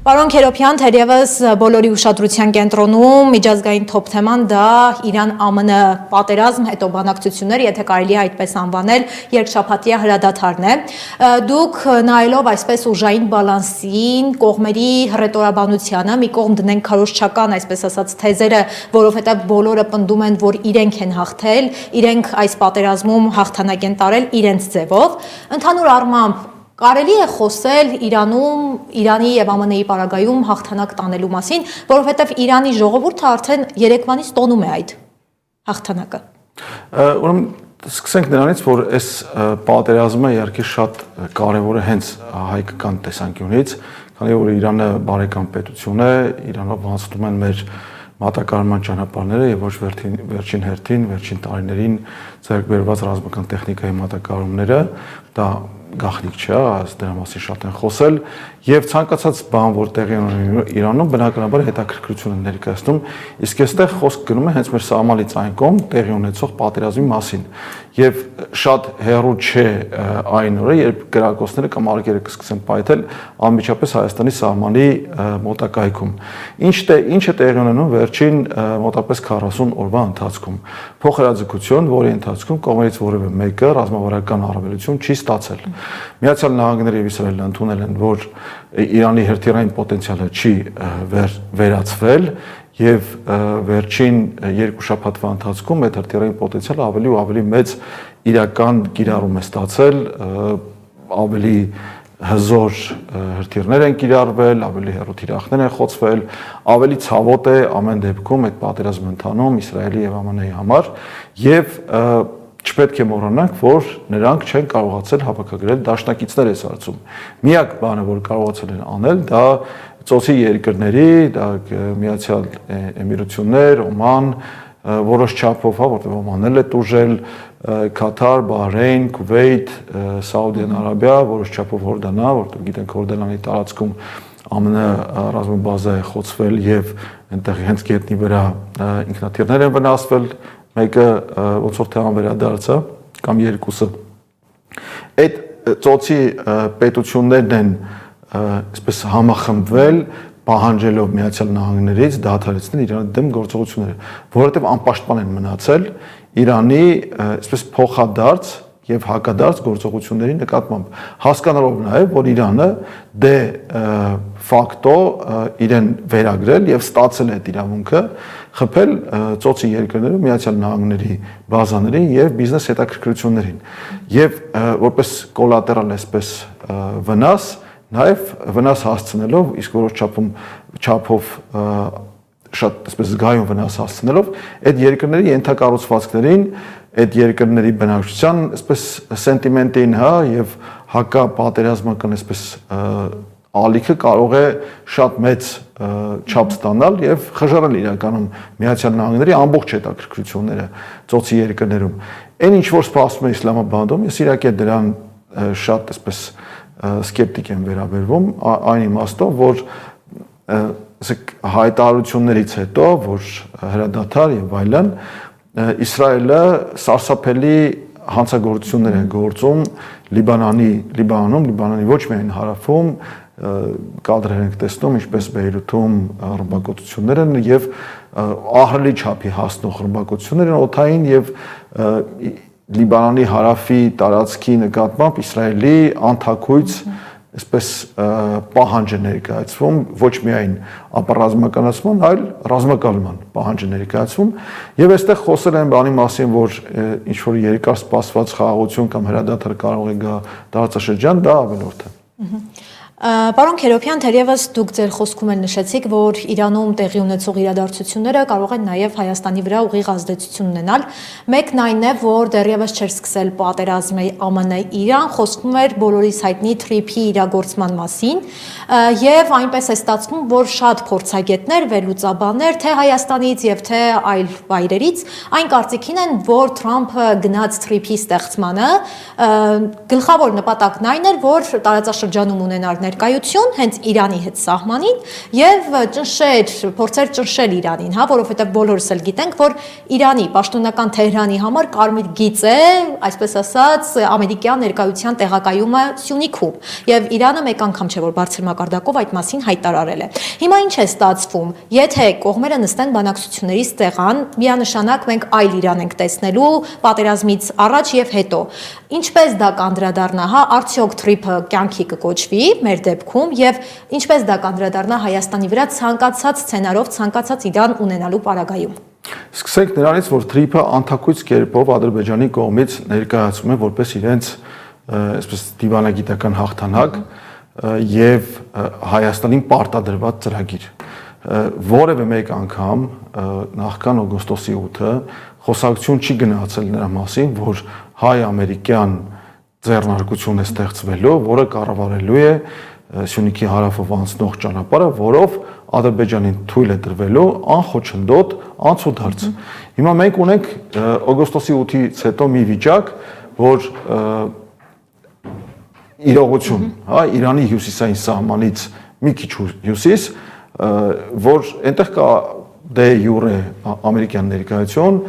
Պարոն Քերոփյան, թերևս բոլորի ուշադրության կենտրոնում միջազգային թոփ թեման դա Իրան-ԱՄՆ պատերազմ, հետո բանակցություններ, եթե կարելի է այդպես անվանել, երկշաբաթյա հրադադարն է։ Դուք նայելով այսպես ուժային բալանսին, կողմերի հռետորաբանությանը, մի կողմ դնենք քարոզչական, այսպես ասած, թեզերը, որովհետև բոլորը պնդում են, որ իրենք են հաղթել, իրենք այս պատերազմում հաղթանակ են տարել իրենց ձևով, ընդհանուր առմամբ կարելի է խոսել Իրանում, Իրանի եւ ԱՄՆ-ի պարագայում հաղթանակ տանելու մասին, որովհետեւ Իրանի ժողովուրդը արդեն երեկվանից տոնում է այդ հաղթանակը։ Ուրեմն սկսենք նրանից, որ այս պատերազմը իհարկե շատ կարևոր է հենց հայկական տեսանկյունից, քանի որ Իրանը բարեկամ պետություն է, Իրանով անցնում են մեր մատակարարման ճանապարհները եւ ոչ վերջին հերթին, վերջին տարիներին ձեռք բերված ռազմական տեխնիկայի մատակարարումները, դա գաղտնիք չէ, դրա մասին շատ են խոսել եւ ցանկացած բան, որ տեղի ունի Իրանում, բնականաբար հետաքրքրություն են ներկայացնում, իսկ այստեղ խոսք գնում է հենց մեր սահմանից այն կողմ տեղի ունեցող պատերազմի մասին եւ շատ հեռու չէ այն օրը, երբ գրակոչները կամ արգերը կսկսեն պայթել անմիջապես Հայաստանի սահմանի մոտակայքում։ Ինչ է տեղի ունենում վերջին մոտապես 40 օրվա ընթացքում։ Փոխհրաձգություն, որի ընթացքում կողմերից որևէ մեկը ռազմավարական առավելություն չի ստացել։ Միացյալ Նահանգները եւ Իսրայելը ընդունել են, որ Իրանի հրթիռային պոտենցիալը չի վերացվել եւ վերջին երկու շաբաթվա ընթացքում այդ հրթիռային պոտենցիալը ավելի ու ավելի մեծ իրական կիրառում է ստացել, ավելի հզոր հրթիռներ են կիրառվել, ավելի հեռու թիրախներ են խոցվել, ավելի ցավոտ է ամեն դեպքում այդ պատերազմը ընթանում Իսրայելի եւ ԱՄՆ-ի համար եւ չպետք է մոռանանք, որ նրանք չեն կարողացել հավաքագրել դաշնակիցներ այս հարցում։ Միակ բանը, որ կարողացել են անել, դա ծոցի երկրների, դա Միացյալ Էմիրություններ, Օման, որոշ չափով, որտեղ Օմանն էլ է տուժել, Կատար, Բահրեյն, Քուվեյթ, Սաուդյան Արաբիա, որոշ չափով Հորդանա, որտեղ գիտենք Հորդանանի տարածքում ԱՄՆ ռազմաբազա է խոցվել եւ այնտեղ հենց գետնի վրա ինքնաթիռներ են վնասվել, մեկը ոնց որ թե անվերադարձա կամ երկուսը։ Այդ ծոցի պետություններն են այսպես համախմբվել պահանջելով Միացյալ Նահանգներից դադարեցնել Իրանի դեմ գործողությունները, որովհետև անպաշտպան են մնացել Իրանի այսպես փոխադարձ եւ հակադարձ գործողությունների նկատմամբ, հասկանալով նաեւ, որ Իրանը դե ֆակտո իրեն վերագրել եւ ստացել է իրավունքը խփել ծոցի երկրներում Միացյալ Նահանգների բազաներին եւ բիզնես հետաքրքրություններին եւ որպես կոլատերալ այսպես վնաս նաեւ վնաս հասցնելով իսկ որոշ չափով շատ այսպես զգայուն վնաս հասցնելով այդ երկրների ենթակառուցվածքներին, այդ երկրների բնակչության այսպես սենտիմենտին, հա, եւ հակապատերազմական այսպես ալիքը կարող է շատ մեծ չափ ստանալ եւ խժռել իրականում Միացյալ Նահանգների ամբողջ հետաքրքրությունները ծոցի երկրներում։ Այն ինչ որ սպասվում է Իսլամաբադում, ես իրականում դրան շատ այսպես սկեպտիկ եմ վերաբերվում, այն իմաստով, որ հայտարարություններից հետո, որ հրադադար եւ այլն, Իսրայելը սարսափելի հանցագործություններ են գործում Լիբանանի ոչ միայն հարավում, կադրեր ենք տեսնում, ինչպես Բեյրութում ռմբակոծություններ են եւ ահռելի չափի հասնող ռմբակոծություններ են օդային եւ Լիբանանի հարավի տարածքի նկատմամբ Իսրայելի անթաքույց այսպես պահանջ է ներկայացվում ոչ միայն ապառազմականացման, այլ ռազմակալման պահանջ է ներկայացվում եւ այստեղ խոսել են բանի մասին, որ ինչ որ երկար սպասված խաղաղություն կամ հրադադար կարող է գա տարածաշրջան, դա ավելորդ է։ Պարոն Քերոփյան, թերևս դուք ձեր խոսքում էլ նշեցիք, որ Իրանում տեղի ունեցող իրադարձությունները կարող են նաև Հայաստանի վրա ուղիղ ազդեցություն ունենալ։ Մեկն այն է, որ դեռևս չէր սկսել պատերազմը ԱՄՆ-Իրան, խոսքում էր բոլորիս հայտնի թրիփի իրագործման մասին, եւ այնպես է ստացվում, որ շատ փորձագետներ, վերլուծաբաններ, թե Հայաստանից եւ թե այլ վայրերից, այն կարծիքին են, որ Թրամփը գնաց թրիփի ստեղծմանը, գլխավոր նպատակն այն էր, որ տարածաշրջանում ունենար ներկայություն հենց Իրանի հետ սահմանին եւ փորձեր ճնշել Իրանին, հա, որովհետեւ բոլորս էլ գիտենք, որ Իրանի պաշտոնական Թեհրանի համար կարմիր գիծ է, այսպես ասած, ամերիկյան ներկայության տեղակայումը Սյունիքում եւ Իրանը մեկ անգամ չէ որ բարձր մակարդակով այդ մասին հայտարարել է։ Հիմա ինչ է ստացվում, եթե կողմերը նստեն բանակցությունների ստեղան, միանշանակ մենք այլ Իրան ենք տեսնելու պատերազմից առաջ եւ հետո։ Ինչպես դա կանդրադառնա, հա, արդյոք թրիփը կյանքի կկոչվի մեր դեպքում եւ ինչպես դա կանդրադառնա Հայաստանի վրա ցանկացած սցենարով, ցանկացած Իրան ունենալու պարագայում։ Սկսենք նրանից, որ թրիփը անթակույց կերպով Ադրբեջանի կողմից ներկայացում է որպես իրենց այսպես դիվանագիտական հաղթանակ եւ Հայաստանին պարտադրված ծրագիր։ Որևէ մեկ անգամ նախքան օգոստոսի 8-ը խոսակցություն չի գնացել նրա մասին, որ հայ-ամերիկյան ձեռնարկություն է ստեղծվելու, որը կառավարելու է Սյունիքի հարավով անցնող ճանապարհը, որով Ադրբեջանին թույլ է տրվելու անխոչնդոտ անցուդարձ։ Հիմա մենք ունենք օգոստոսի 8-ից հետո մի վիճակ, որ իրողություն, հա, Իրանի հյուսիսային սահմանից մի քիչ հյուսիս, որ այնտեղ կա դե յուրե ամերիկյան ներկայություն,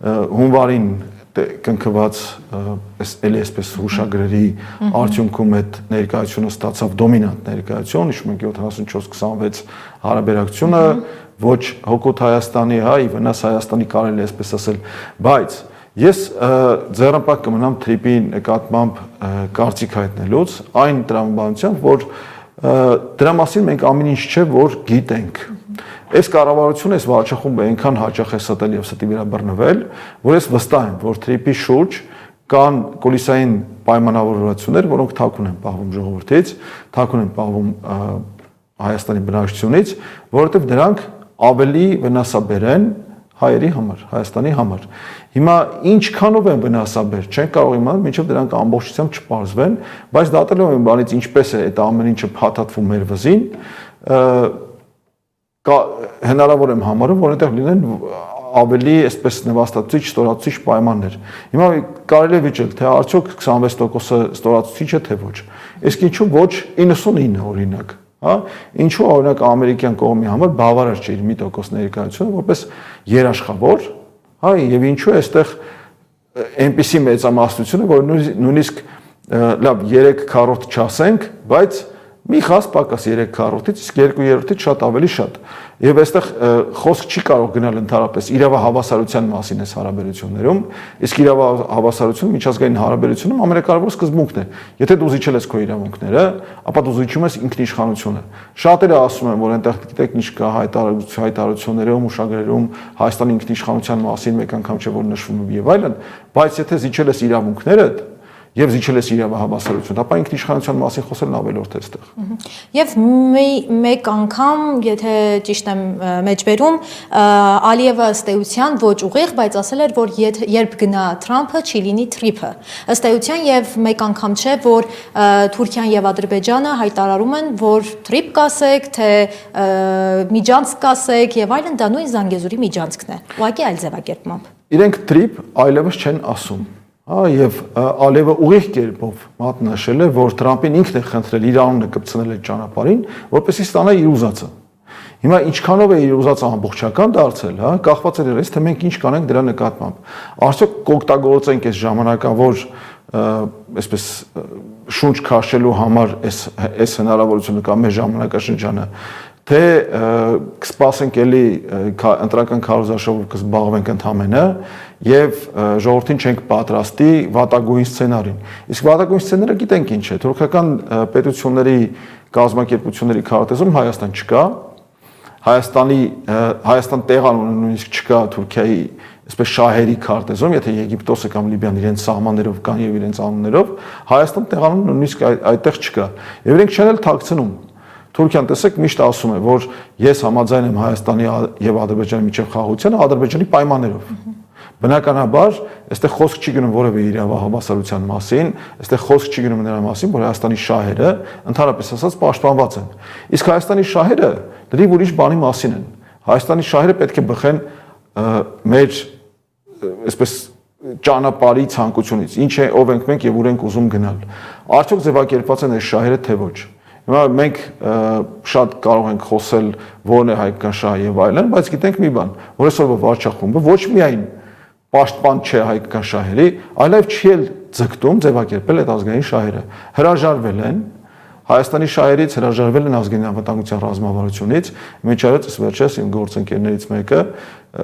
հունվարին կնքված էլի այսպես հուշագրերի արդյունքում այդ ներկայությունը ստացավ դոմինանտ ներկայություն, հիշում ենք 74-26 հարաբերակցությունը, ոչ հօգուտ Հայաստանի, հա, ի վնաս Հայաստանի կարելի է այսպես ասել, բայց ես ձեռնպահ կմնամ թրիփի նկատմամբ կարծիք հայտնելուց, այն տրամաբանությամբ, որ դրա մասին մենք ամեն ինչ չէ, որ գիտենք։ Այս կառավարությունը, այս վարչախումբը այնքան հաճախ է ստել եւ ստի վրա բռնվել, որ ես վստահ եմ, որ թրիփի շուրջ կան կուլիսային պայմանավորվածություններ, որոնք թաքուն են պահվում ժողովրդից, թաքուն են պահվում Հայաստանի բնակչությունից, որովհետեւ դրանք ավելի վնասաբեր են հայերի համար, Հայաստանի համար։ Հիմա ինչքանով են վնասաբեր, չեն կարող իմանալ, մինչև դրանք ամբողջությամբ չպարզվեն, բայց դատելով են բանից ինչպես է այդ ամեն ինչը փաթաթվում մեր վզին, հնարավոր եմ համարում, որ այնտեղ լինեն ավելի այսպես նվաստացուցիչ, ստորացուցիչ պայմաններ։ Հիմա կարելի է վիճել, թե արդյոք 26%-ը ստորացուցիչ է, թե ոչ։ Իսկ ինչու ոչ 99 օրինակ, հա? Ինչու օրինակ ամերիկյան կողմի համար բավարար չէ 1% ներկայությունը որպես երաշխավոր, հա, եւ ինչու է այստեղ այնպիսի մեծամասնությունը, որ նույնիսկ լավ 3/4 չասենք, բայց մի խաս պակաս 3/4-ից, իսկ 2/3-ից շատ ավելի շատ։ Եվ այստեղ խոսք չի կարող գնալ ընդհանրապես իրավահավասարության մասին այս հարաբերություններում, իսկ իրավահավասարությունը միջազգային հարաբերությունում ամենակարևոր սկզբունքն է։ Եթե դու զիջել ես քո իրավունքները, ապա դու զիջում ես ինքնիշխանությունը։ Շատերը ասում են, որ այնտեղ գիտեք ինչ կա հայտարարություններում, ուշագրերում Հայաստանի ինքնիշխանության մասին մեկ անգամ չէ որ նշվում է եւ այլն, բայց եթե զիջել ես իրավունքներդ եւ զիջել ես իրավահավասարություն, ապա ինքնիշխանության մասին խոսելն ավելորդ է այստեղ։ Եվ մեկ անգամ, եթե ճիշտ եմ մեջբերում, Ալիևը ըստ էության ոչ ուղիղ, բայց ասել էր, որ երբ գնա Թրամփը, չի լինի թրիփը։ Ըստ էության եւ մեկ անգամ չէ, որ Թուրքիան եւ Ադրբեջանը հայտարարում են, որ թրիփ կասեք, թե միջանցք կասեք եւ այլն, դա նույն Զանգեզուրի միջանցքն է։ Ուղղակի այլ ձևակերպմամբ։ Իրենք թրիփ այլևս չեն ասում։ Եվ Ալիևը ուղիղ կերպով մատնաշել է, որ Թրամփին ինքն է խնդրել իր անունը կպցնել այդ ճանապարհին, որպեսզի ստանա իր ուզածը։ Հիմա ինչքանով է իր ուզածը ամբողջական դարձել, հա, կախված է դրանից, թե մենք ինչ կանենք դրա նկատմամբ։ Արդյոք կօգտագործենք այս ժամանակավոր այսպես շունչ քաշելու համար այս հնարավորությունը կամ այս ժամանակաշրջանը, թե կսպասենք էլի ընտրական քարոզարշավով կզբաղվենք ընդհանրապես եւ ժողովրդին չենք պատրաստի վատագույն սցենարին։ Իսկ վատագույն սցենարը գիտենք ինչ է, թուրքական պետությունների կազմակերպությունների քարտեզում Հայաստան չկա, Հայաստան տեղանունը նույնիսկ չկա Թուրքիայի այսպես շահերի քարտեզում, եթե Եգիպտոսը կամ Լիբիան իրենց սահմաններով կան եւ իրենց անուններով, Հայաստան տեղանունը նույնիսկ այդտեղ չկա։ Եվ իրենք չեն էլ թաքցնում։ Թուրքիան տեսեք միշտ ասում է, որ ես համաձայն եմ Հայաստանի եւ Ադրբեջանի միջև խաղաղությանը Ադրբեջանի պայմաններով։ Բնականաբար, այստեղ խոսք չի գնում որևէ իրավահավասարության մասին, այստեղ խոսք չի գնում նրա մասին, որ Հայաստանի շահերը ընդհանրապես ասած պաշտպանված են։ Իսկ Հայաստանի շահերը դրի ուրիշ բանի մասին են։ Հայաստանի շահերը պետք է բխեն մեր այսպես ճանապարհի ցանկությունից, ինչ է ով ենք մենք եւ ուր ենք ուզում գնալ։ Արդյոք ձևակերպված են այս շահերը թե ոչ։ Հիմա մենք շատ կարող ենք խոսել որն է հայկական շահը եւ այլն, բայց գիտենք մի բան, որ այսօրվա վարչախումբը ոչ միայն պաշտպան չէ հայկական շահերի, այլև չի էլ ձգտում ձևակերպել այդ ազգային շահերը։ Հրաժարվել են Հայաստանի շահերից, հրաժարվել են ազգային անվտանգության ռազմավարությունից, միջավայրից վերջերս իմ գործընկերներից մեկը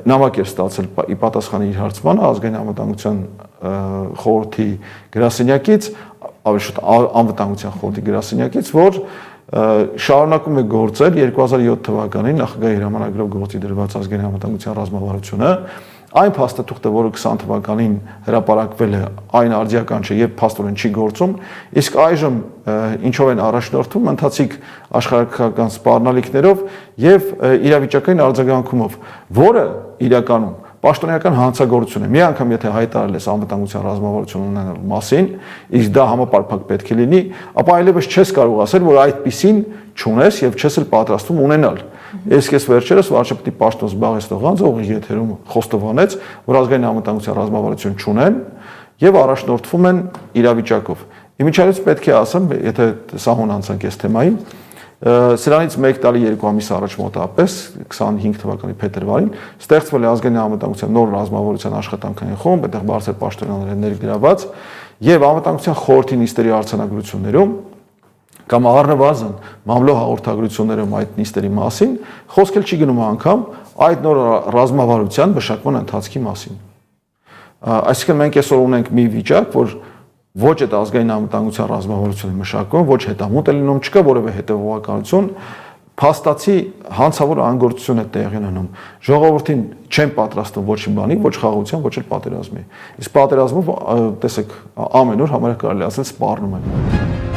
նամակ էր ստացել ի պատասխան իր հարցմանը ազգային անվտանգության խորհրդի գրասենյակից, ավելի շուտ անվտանգության խորհրդի գրասենյակից, որ շարունակում է գործել 2007 թվականին նախագահի հրամանագրով գործի դրված ազգային անվտանգության ռազմավարությունը, այն փաստաթուղթը, որը 20 թվականին հրապարակվել է, այն արդիական չէ եւ փաստորեն չի գործում, իսկ այժմ ինչով են առաջնորդվում ընթացիկ աշխարհագրական սպառնալիքներով եւ իրավիճակային արձագանքումով, որը իրականում պաշտոնական հանցագործություն է։ Մի անգամ եթե հայտարարել ես անվտանգության ռազմավարություն ունենալու մասին, իսկ դա համապարփակ պետք է լինի, ապա այլևս չես կարող ասել, որ այդպիսին չունես եւ չես էլ պատրաստվում ունենալ։ Ես վերջերս վարչապետի պաշտոն զբաղեցնող անձը ուղիղ եթերում խոստովանեց, որ ազգային անվտանգության ռազմավարություն չունեն եւ առաջնորդվում են իրավիճակով։ Իմիջիայլոց պետք է ասեմ, եթե սահուն անցանք այս թեմային, սրանից 1 տարի 2 ամիս առաջ մոտավորապես 25 թվականի փետրվարին ստեղծվել է ազգային անվտանգության նոր ռազմավարության աշխատանքային խումբ, այդտեղ բարձր պաշտոնյաներ են ներգրաված եւ անվտանգության խորհրդի նիստերի արձանագրություններում կամ առնվազն մամլո հաղորդագրություններում այդ նիստերի մասին խոսք էլ չի գնում անգամ այդ նոր ռազմավարության մշակման ընթացքի մասին։ Այսինքն մենք այսօր ունենք մի վիճակ, որ ոչ այդ ազգային անվտանգության ռազմավարությունը մշակում, ոչ հետամուտ է լինում, չկա որևէ հետևողականություն, փաստացի հանցավոր անգործություն է տեղի ունենում։ Ժողովրդին չեն պատրաստում ոչ մի բանի, ոչ խաղաղության, ոչ էլ պատերազմի։ Իսկ պատերազմով տեսեք ամեն օր համարյա կարելի ասել սպառնում են։